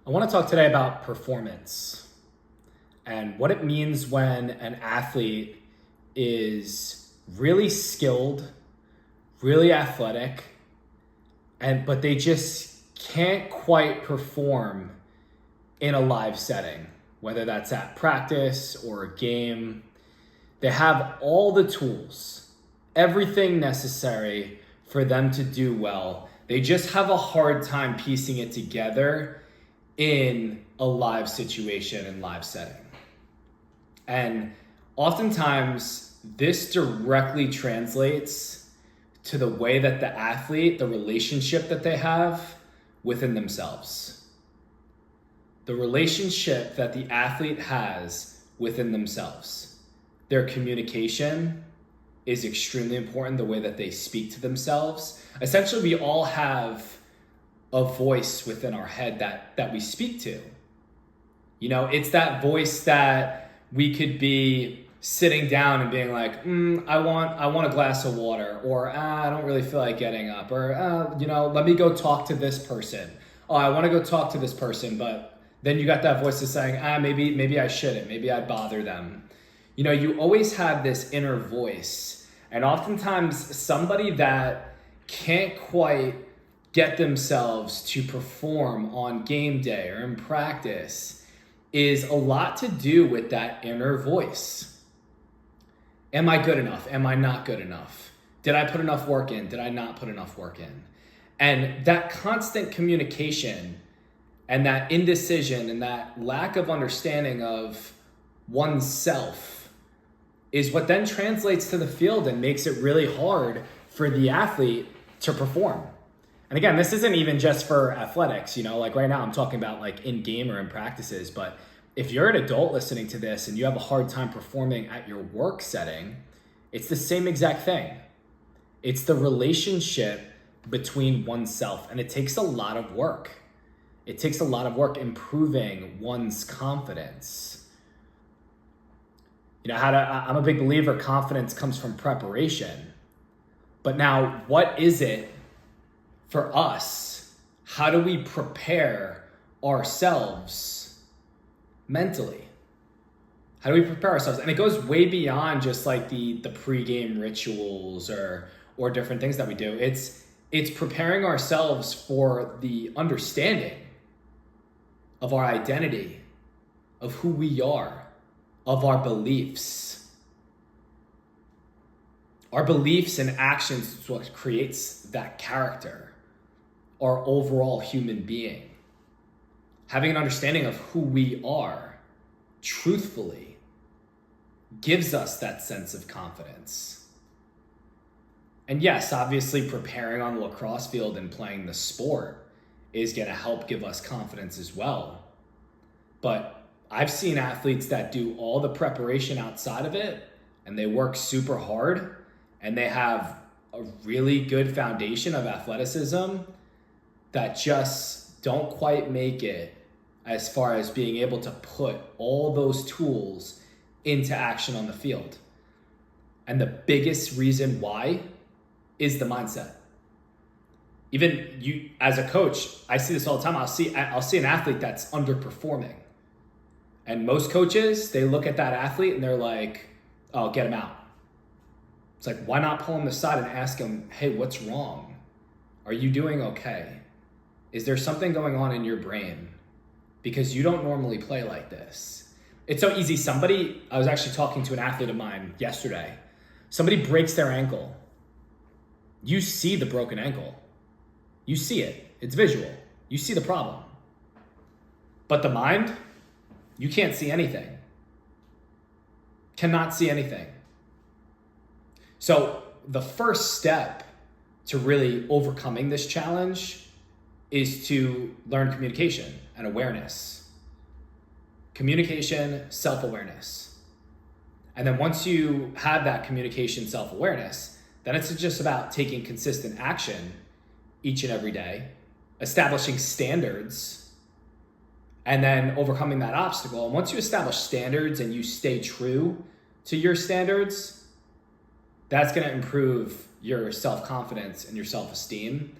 I want to talk today about performance and what it means when an athlete is really skilled, really athletic, but they just can't quite perform in a live setting, whether that's at practice or a game. They have all the tools, everything necessary for them to do well. They just have a hard time piecing it together in a live situation and live setting. And oftentimes this directly translates to the way that the athlete, the relationship that they have within themselves. The relationship that the athlete has within themselves. Their communication is extremely important, the way that they speak to themselves. Essentially, we all have a voice within our head that we speak to. You know, it's that voice that we could be sitting down and being like, I want a glass of water, or I don't really feel like getting up, or let me go talk to this person. Oh, I want to go talk to this person, but then you got that voice that's saying, maybe I shouldn't, maybe I'd bother them. You know, you always have this inner voice, and oftentimes somebody that can't quite get themselves to perform on game day or in practice is a lot to do with that inner voice. Am I good enough? Am I not good enough? Did I put enough work in? Did I not put enough work in? And that constant communication and that indecision and that lack of understanding of oneself is what then translates to the field and makes it really hard for the athlete to perform. And again, this isn't even just for athletics, like right now I'm talking about like in game or in practices, but if you're an adult listening to this and you have a hard time performing at your work setting, it's the same exact thing. It's the relationship between oneself, and it takes a lot of work. It takes a lot of work improving one's confidence. I'm a big believer confidence comes from preparation. But now, what is it for us? How do we prepare ourselves mentally? How do we prepare ourselves? And it goes way beyond just like the pregame rituals or different things that we do. It's preparing ourselves for the understanding of our identity, of who we are, of our beliefs. Our beliefs and actions is what creates that character, our overall human being. Having an understanding of who we are, truthfully, gives us that sense of confidence. And yes, obviously preparing on the lacrosse field and playing the sport is going to help give us confidence as well. But I've seen athletes that do all the preparation outside of it and they work super hard and they have a really good foundation of athleticism that just don't quite make it as far as being able to put all those tools into action on the field. And the biggest reason why is the mindset. Even you, as a coach, I see this all the time. I'll see an athlete that's underperforming. And most coaches, they look at that athlete and they're like, oh, get him out. It's like, why not pull him aside and ask him, hey, what's wrong? Are you doing okay? Is there something going on in your brain? Because you don't normally play like this. It's so easy. I was actually talking to an athlete of mine yesterday. Somebody breaks their ankle. You see the broken ankle. You see it. It's visual. You see the problem. But the mind, you can't see anything. Cannot see anything. So the first step to really overcoming this challenge is to learn communication and awareness. Communication, self-awareness. And then once you have that communication, self-awareness, then it's just about taking consistent action each and every day, establishing standards, and then overcoming that obstacle. And once you establish standards and you stay true to your standards, that's going to improve your self-confidence and your self-esteem.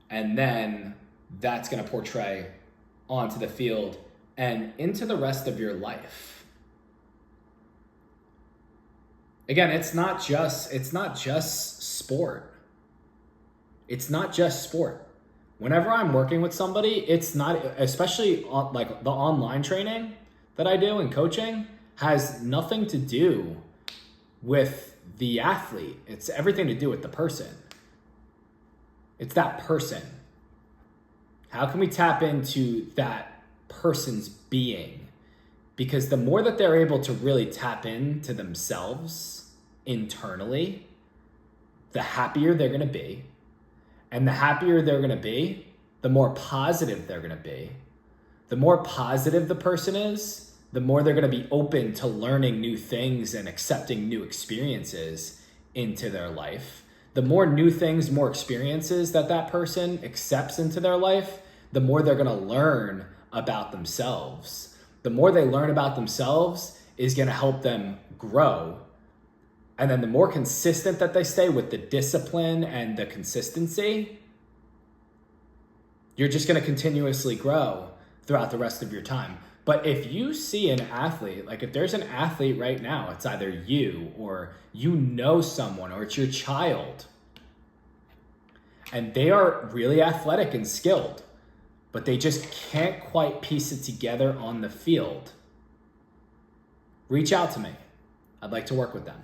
And then that's going to portray onto the field and into the rest of your life. Again, it's not just sport. It's not just sport. Whenever I'm working with somebody, it's not, especially like the online training that I do and coaching, has nothing to do with the athlete. It's everything to do with the person. It's that person. How can we tap into that person's being? Because the more that they're able to really tap into themselves internally, the happier they're going to be. And the happier they're going to be, the more positive they're going to be. The more positive the person is, the more they're going to be open to learning new things and accepting new experiences into their life. The more new things, more experiences that person accepts into their life, the more they're going to learn about themselves. The more they learn about themselves is going to help them grow. And then the more consistent that they stay with the discipline and the consistency, you're just going to continuously grow throughout the rest of your time. But if you see an athlete, like if there's an athlete right now, it's either you or you know someone or it's your child, and they are really athletic and skilled, but they just can't quite piece it together on the field, reach out to me. I'd like to work with them.